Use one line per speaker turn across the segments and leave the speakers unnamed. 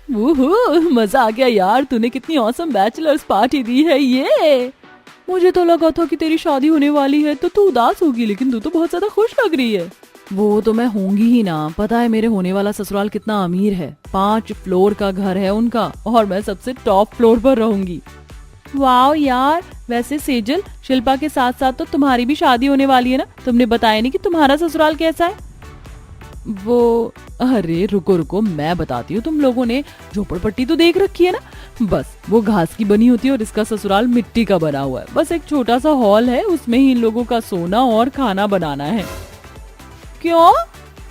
वूहू, मजा आ गया यार। तूने कितनी ऑसम बैचलर्स पार्टी दी है ये। मुझे तो लगा था कि तेरी शादी होने वाली है तो तू उदास होगी, लेकिन तू तो बहुत ज्यादा खुश लग रही है। वो तो मैं होंगी ही ना। पता है मेरे होने वाला ससुराल कितना अमीर है। 5 फ्लोर का घर है उनका और मैं सबसे टॉप फ्लोर पर रहूंगी। वाह यार, वैसे सेजल, शिल्पा के साथ साथ तो तुम्हारी भी शादी होने वाली है ना। तुमने बताया नहीं कि तुम्हारा ससुराल कैसा है। वो, अरे रुको रुको, मैं बताती हूँ। तुम लोगों ने झोपड़पट्टी तो देख रखी है ना। बस वो घास की बनी होती है और इसका ससुराल मिट्टी का बना हुआ है। बस एक छोटा सा हॉल है, उसमें ही इन लोगों का सोना और खाना बनाना है। क्यों?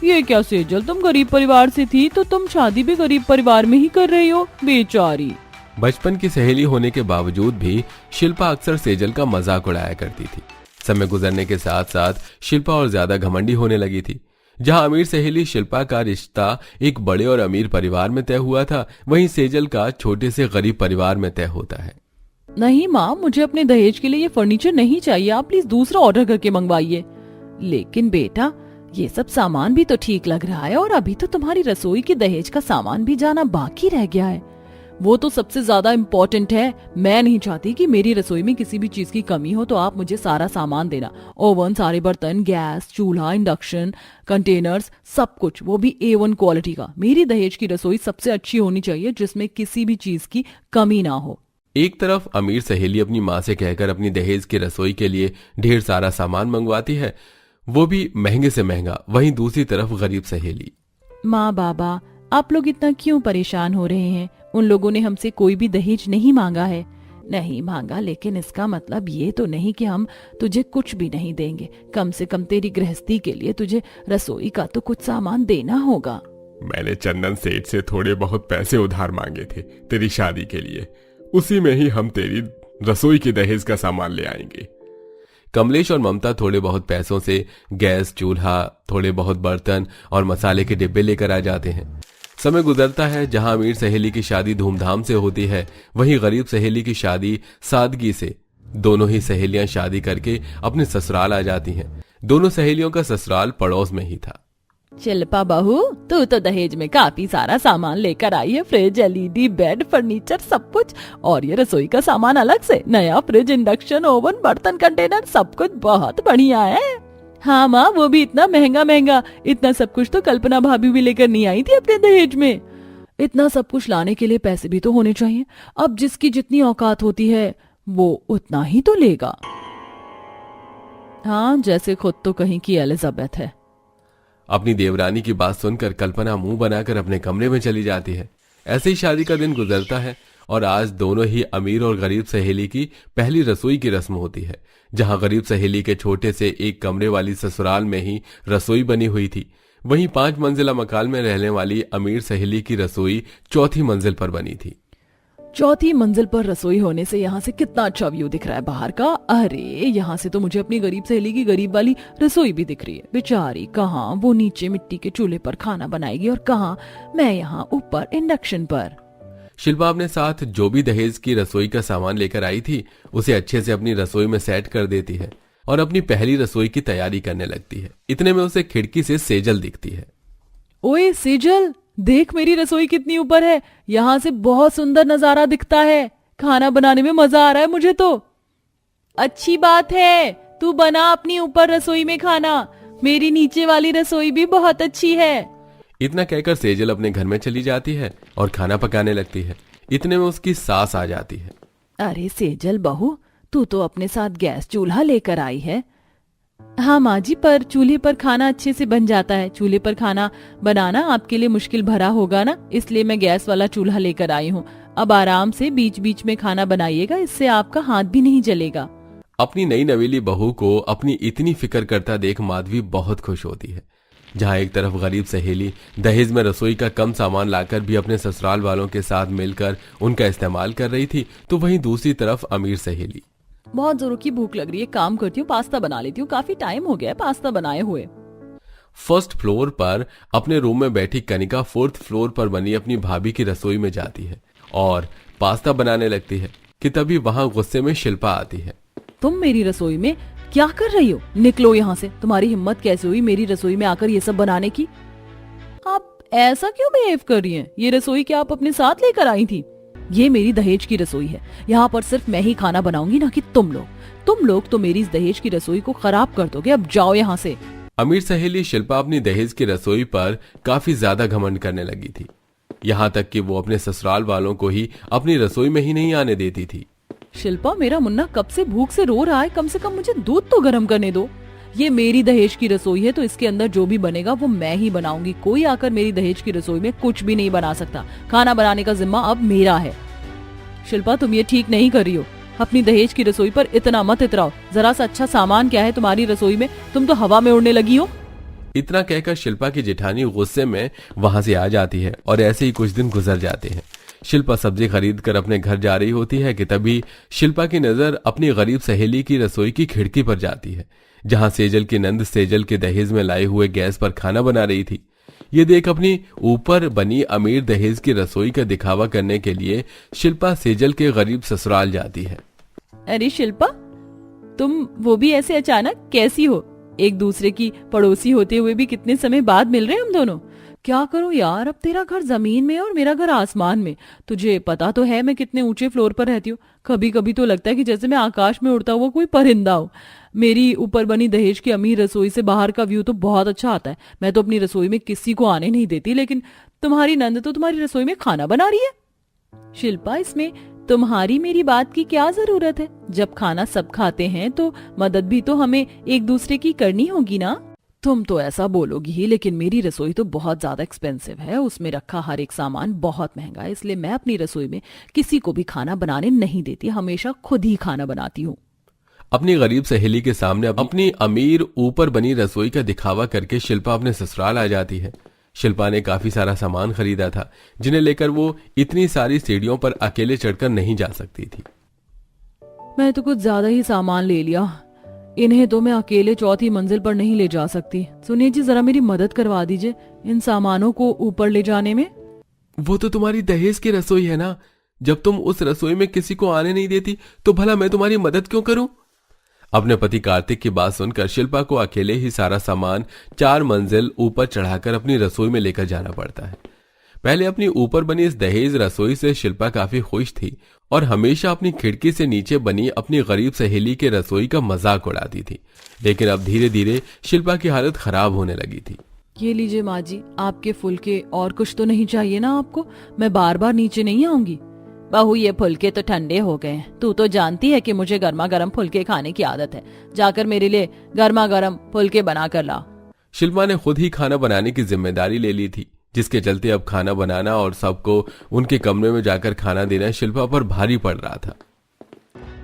ये क्या सेजल, तुम गरीब परिवार से थी तो तुम शादी भी गरीब परिवार में ही कर रही हो, बेचारी।
बचपन की सहेली होने के बावजूद भी शिल्पा अक्सर सेजल का मजाक उड़ाया करती थी। समय गुजरने के साथ साथ शिल्पा और ज्यादा घमंडी होने लगी थी। जहां अमीर सहेली शिल्पा का रिश्ता एक बड़े और अमीर परिवार में तय हुआ था, वहीं सेजल का छोटे से गरीब परिवार में तय होता है।
नहीं माँ, मुझे अपने दहेज के लिए ये फर्नीचर नहीं चाहिए। आप प्लीज दूसरा ऑर्डर करके मंगवाइए। लेकिन बेटा, ये सब सामान भी तो ठीक लग रहा है और अभी तो तुम्हारी रसोई के दहेज का सामान भी जाना बाकी रह गया है। वो तो सबसे ज्यादा इम्पोर्टेंट है। मैं नहीं चाहती कि मेरी रसोई में किसी भी चीज की कमी हो, तो आप मुझे सारा सामान देना। ओवन, सारे बर्तन, गैस, चूल्हा, इंडक्शन, कंटेनर्स, सब कुछ, वो भी A1 क्वालिटी का। मेरी दहेज की रसोई सबसे अच्छी होनी चाहिए, जिसमें किसी भी चीज की कमी ना हो।
एक तरफ अमीर सहेली अपनी माँ से कहकर अपनी दहेज की रसोई के लिए ढेर सारा सामान मंगवाती है, वो भी महंगे से महंगा। वहीं दूसरी तरफ गरीब सहेली।
माँ बाबा, आप लोग इतना क्यों परेशान हो रहे हैं? उन लोगों ने हमसे कोई भी दहेज नहीं मांगा है। नहीं मांगा, लेकिन इसका मतलब ये तो नहीं कि हम तुझे कुछ भी नहीं देंगे। कम से कम तेरी गृहस्थी के लिए तुझे रसोई का तो कुछ सामान देना होगा।
मैंने चंदन सेठ से थोड़े बहुत पैसे उधार मांगे थे तेरी शादी के लिए, उसी में ही हम तेरी रसोई के दहेज का सामान ले आएंगे।
कमलेश और ममता थोड़े बहुत पैसों से गैस, चूल्हा, थोड़े बहुत बर्तन और मसाले के डिब्बे लेकर आ जाते हैं। समय गुजरता है। जहां अमीर सहेली की शादी धूमधाम से होती है, वहीं गरीब सहेली की शादी सादगी से। दोनों ही सहेलियां शादी करके अपने ससुराल आ जाती हैं। दोनों सहेलियों का ससुराल पड़ोस में ही था।
शिल्पा बहू, तू तो दहेज में काफी सारा सामान लेकर आई है। फ्रिज, LED, बेड, फर्नीचर, सब कुछ। और ये रसोई का सामान अलग से, नया फ्रिज, इंडक्शन, ओवन, बर्तन, कंटेनर, सब कुछ बहुत बढ़िया है। हाँ माँ, वो भी इतना महंगा महंगा। इतना सब कुछ तो कल्पना भाभी भी लेकर नहीं आई थी अपने दहेज में। इतना सब कुछ लाने के लिए पैसे भी तो होने चाहिए। अब जिसकी जितनी औकात होती है वो उतना ही तो लेगा। हाँ, जैसे खुद तो कहीं की एलिजाबेथ है।
अपनी देवरानी की बात सुनकर कल्पना मुंह बनाकर अपने कमरे में चली जाती है। ऐसे ही शादी का दिन गुजरता है और आज दोनों ही अमीर और गरीब सहेली की पहली रसोई की रस्म होती है। जहां गरीब सहेली के छोटे से एक कमरे वाली ससुराल में ही रसोई बनी हुई थी, वहीं 5 मंजिला मकान में रहने वाली अमीर सहेली की रसोई चौथी मंजिल पर बनी थी।
चौथी मंजिल पर रसोई होने से यहाँ से कितना अच्छा व्यू दिख रहा है बाहर का। अरे, यहाँ से तो मुझे अपनी गरीब सहेली की गरीब वाली रसोई भी दिख रही है। बेचारी, कहाँ वो नीचे मिट्टी के चूल्हे पर खाना बनाएगी और कहाँ मैं यहाँ ऊपर इंडक्शन पर।
शिल्पा अपने साथ जो भी दहेज की रसोई का सामान लेकर आई थी, उसे अच्छे से अपनी रसोई में सेट कर देती है और अपनी पहली रसोई की तैयारी करने लगती है। इतने में उसे खिड़की से सेजल दिखती है।
ओए सेजल, देख मेरी रसोई कितनी ऊपर है। यहाँ से बहुत सुंदर नजारा दिखता है। खाना बनाने में मजा आ रहा है मुझे तो। अच्छी बात है, तू बना अपनी ऊपर रसोई में खाना। मेरी नीचे वाली रसोई भी बहुत अच्छी है।
इतना कहकर सेजल अपने घर में चली जाती है और खाना पकाने लगती है। इतने में उसकी सास आ जाती है।
अरे सेजल बहू, तू तो अपने साथ गैस चूल्हा लेकर आई है। हाँ माँ जी, पर चूल्हे पर खाना अच्छे से बन जाता है। चूल्हे पर खाना बनाना आपके लिए मुश्किल भरा होगा ना, इसलिए मैं गैस वाला चूल्हा लेकर आई हूँ। अब आराम से बीच बीच में खाना बनाइएगा, इससे आपका हाथ भी नहीं जलेगा।
अपनी नई नवेली बहू को अपनी इतनी फिक्र करता देख माधवी बहुत खुश होती है। जहां एक तरफ गरीब सहेली दहेज में रसोई का कम सामान लाकर भी अपने ससुराल वालों के साथ मिलकर उनका इस्तेमाल कर रही थी, तो वहीं दूसरी तरफ अमीर सहेली।
बहुत जोरों की भूख लग रही है, काम करती हूँ, पास्ता बना लेती हूँ। काफी टाइम हो गया है पास्ता बनाए हुए।
फर्स्ट फ्लोर पर अपने रूम में बैठी कनिका 4th फ्लोर पर बनी अपनी भाभी की रसोई में जाती है और पास्ता बनाने लगती है कि तभी वहां गुस्से में शिल्पा आती है।
तुम मेरी रसोई में क्या कर रही हो? निकलो यहाँ से। तुम्हारी हिम्मत कैसे हुई मेरी रसोई में आकर ये सब बनाने की? आप ऐसा क्यों बिहेव कर रही हैं? ये रसोई क्या आप अपने साथ लेकर आई थी? ये मेरी दहेज की रसोई है। यहाँ पर सिर्फ मैं ही खाना बनाऊंगी, ना कि तुम लोग। तुम लोग तो मेरी इस दहेज की रसोई को खराब कर दोगे। अब जाओ यहाँ से।
अमीर सहेली शिल्पा अपनी दहेज की रसोई पर काफी ज्यादा घमंड करने लगी थी। यहाँ तक कि वो अपने ससुराल वालों को ही अपनी रसोई में ही नहीं आने देती थी।
शिल्पा, मेरा मुन्ना कब से भूख से रो रहा है, कम से कम मुझे दूध तो गर्म करने दो। ये मेरी दहेज की रसोई है, तो इसके अंदर जो भी बनेगा वो मैं ही बनाऊंगी। कोई आकर मेरी दहेज की रसोई में कुछ भी नहीं बना सकता। खाना बनाने का जिम्मा अब मेरा है। शिल्पा, तुम ये ठीक नहीं कर रही हो। अपनी दहेज की रसोई पर इतना मत इतराओ। जरा सा अच्छा सामान क्या है तुम्हारी रसोई में? तुम तो हवा में उड़ने लगी हो।
इतना कहकर शिल्पा की जेठानी गुस्से में वहां से आ जाती है और ऐसे ही कुछ दिन गुजर जाते हैं। शिल्पा सब्जी खरीद कर अपने घर जा रही होती है कि तभी शिल्पा की नजर अपनी गरीब सहेली की रसोई की खिड़की पर जाती है, जहां सेजल की नंद सेजल के दहेज में लाए हुए गैस पर खाना बना रही थी। ये देख अपनी ऊपर बनी अमीर दहेज की रसोई का दिखावा करने के लिए शिल्पा सेजल के गरीब ससुराल जाती है।
अरे शिल्पा, तुम वो भी ऐसे अचानक कैसी हो? एक दूसरे की पड़ोसी होते हुए भी कितने समय बाद मिल रहे हैं हम दोनों। क्या करूं यार, अब तेरा घर जमीन में और मेरा घर आसमान में। तुझे पता तो है मैं कितने ऊंचे फ्लोर पर रहती हूँ। कभी कभी तो लगता है कि जैसे मैं आकाश में उड़ता हुआ कोई परिंदा हूँ। मेरी ऊपर बनी दहेज की अमीर रसोई से बाहर का व्यू तो बहुत अच्छा आता है। मैं तो अपनी रसोई में किसी को आने नहीं देती, लेकिन तुम्हारी नंद तो तुम्हारी रसोई में खाना बना रही है। शिल्पा, इसमें तुम्हारी मेरी बात की क्या जरूरत है? जब खाना सब खाते हैं तो मदद भी तो हमें एक दूसरे की करनी होगी ना। तुम तो ऐसा बोलोगी ही, लेकिन मेरी रसोई तो बहुत ज्यादा एक्सपेंसिव है। उसमें रखा हर एक सामान बहुत महंगा है, इसलिए मैं अपनी रसोई में किसी को भी खाना बनाने नहीं देती। हमेशा खुद ही खाना बनाती हूँ।
अपनी गरीब सहेली के सामने अपनी अमीर ऊपर बनी रसोई का दिखावा करके शिल्पा अपने ससुराल आ जाती है। शिल्पा ने काफी सारा सामान खरीदा था, जिन्हें लेकर वो इतनी सारी सीढ़ियों पर अकेले चढ़कर नहीं जा सकती थी।
मैं तो कुछ ज्यादा ही सामान ले लिया। इन्हें तो मैं अकेले चौथी मंजिल पर नहीं ले जा सकती। सुनिए जी, जरा मेरी मदद करवा दीजिए इन सामानों को ऊपर ले जाने में।
वो तो तुम्हारी दहेज की रसोई है ना। जब तुम उस रसोई में किसी को आने नहीं देती तो भला मैं तुम्हारी मदद क्यों करूं? अपने पति कार्तिक की बात सुनकर शिल्पा को अकेले ही सारा सामान 4 मंजिल ऊपर चढ़ाकर अपनी रसोई में लेकर जाना पड़ता है। पहले अपनी ऊपर बनी इस दहेज रसोई से शिल्पा काफी खुश थी और हमेशा अपनी खिड़की से नीचे बनी अपनी गरीब सहेली के रसोई का मजाक उड़ाती थी। लेकिन अब धीरे धीरे शिल्पा की हालत खराब होने लगी थी।
ये लीजिए माँ जी, आपके फुलके। और कुछ तो नहीं चाहिए ना आपको? मैं बार बार नीचे नहीं आऊंगी। बहू, ये फुलके तो ठंडे हो गए हैं। तू तो जानती है कि मुझे गर्मा गर्म फुलके खाने की आदत है। जाकर मेरे लिए गर्मा गर्म फुलके बना कर ला।
शिल्पा ने खुद ही खाना बनाने की जिम्मेदारी ले ली थी, जिसके चलते अब खाना बनाना और सबको उनके कमरे में जाकर खाना देना शिल्पा पर भारी पड़ रहा था।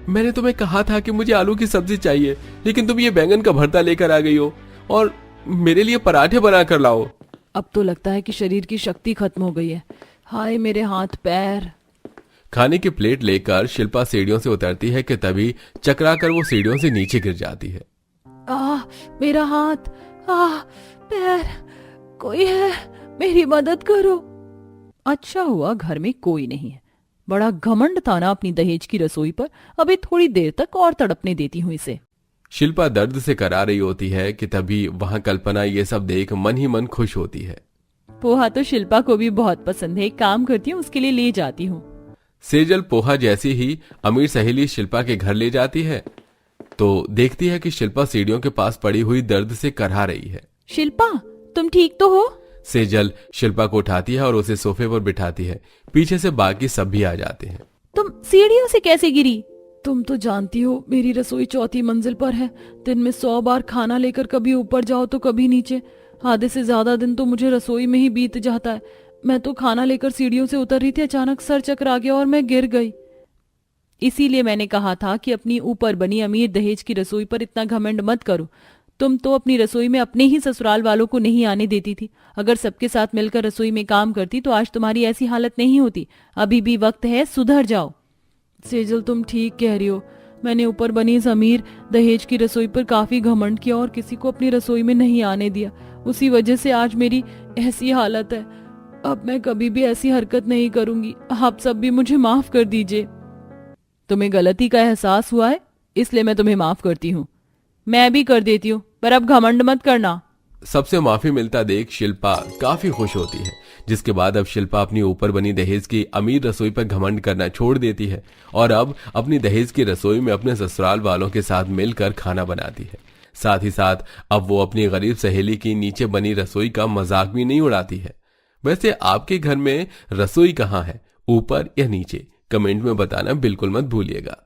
मैंने तुम्हें कहा था कि मुझे आलू की सब्जी चाहिए, लेकिन तुम ये बैंगन का भरता लेकर आ गई हो और मेरे लिए पराठे बना कर लाओ।
अब तो लगता है कि शरीर की शक्ति खत्म हो गई है। हाय मेरे हाथ पैर।
खाने की प्लेट लेकर शिल्पा सीढ़ियों से उतरती है कि तभी चकराकर वो सीढ़ियों से नीचे गिर जाती है।
मेरा हाथ, पैर, कोई है, मेरी मदद करो। अच्छा हुआ घर में कोई नहीं है। बड़ा घमंड था ना अपनी दहेज की रसोई पर। अभी थोड़ी देर तक और तड़पने देती हूँ इसे।
शिल्पा दर्द से करा रही होती है कि तभी वहां कल्पना ये सब देख मन ही मन खुश होती है।
पोहा तो शिल्पा को भी बहुत पसंद है। एक काम करती हूँ, उसके लिए ले जाती हूँ।
सेजल पोहा जैसी ही अमीर सहेली शिल्पा के घर ले जाती है तो देखती है कि शिल्पा सीढ़ियों के पास पड़ी हुई दर्द से करहा रही है।
शिल्पा, तुम ठीक तो हो?
सेजल शिल्पा को उठाती है और उसे सोफे पर बिठाती है। पीछे से बाकी सब भी आ जाते हैं।
तुम सीढ़ियों से कैसे गिरी? तुम तो जानती हो मेरी रसोई चौथी मंजिल पर है। दिन में 100 बार खाना लेकर कभी ऊपर जाओ तो कभी नीचे। आधे से ज्यादा दिन तो मुझे रसोई में ही बीत जाता है। मैं तो खाना लेकर सीढ़ियों से उतर रही थी, अचानक सर चकरा गया और मैं गिर गई। इसीलिए मैंने कहा था कि अपनी ऊपर बनी अमीर दहेज की रसोई पर इतना घमंड मत करो। तुम तो अपनी रसोई में अपने ही ससुराल वालों को नहीं आने देती थी। अगर सबके साथ मिलकर रसोई में काम करती तो आज तुम्हारी ऐसी हालत नहीं होती। अभी भी वक्त है, सुधर जाओ। सेजल, तुम ठीक कह रही हो। मैंने ऊपर बनी इस अमीर दहेज की रसोई पर काफी घमंड किया और किसी को अपनी रसोई में नहीं आने दिया। उसी वजह से आज मेरी ऐसी हालत है। अब मैं कभी भी ऐसी हरकत नहीं करूंगी। आप सब भी मुझे माफ कर दीजिए। तुम्हें गलती का एहसास हुआ है, इसलिए मैं तुम्हें माफ करती हूँ। मैं भी कर देती हूँ, पर अब घमंड मत करना।
सबसे माफी मिलता देख शिल्पा काफी खुश होती है, जिसके बाद अब शिल्पा अपनी ऊपर बनी दहेज की अमीर रसोई पर घमंड करना छोड़ देती है और अब अपनी दहेज की रसोई में अपने ससुराल वालों के साथ मिलकर खाना बनाती है। साथ ही साथ अब वो अपनी गरीब सहेली की नीचे बनी रसोई का मजाक भी नहीं उड़ाती है। वैसे आपके घर में रसोई कहाँ है, ऊपर या नीचे? कमेंट में बताना बिल्कुल मत भूलिएगा।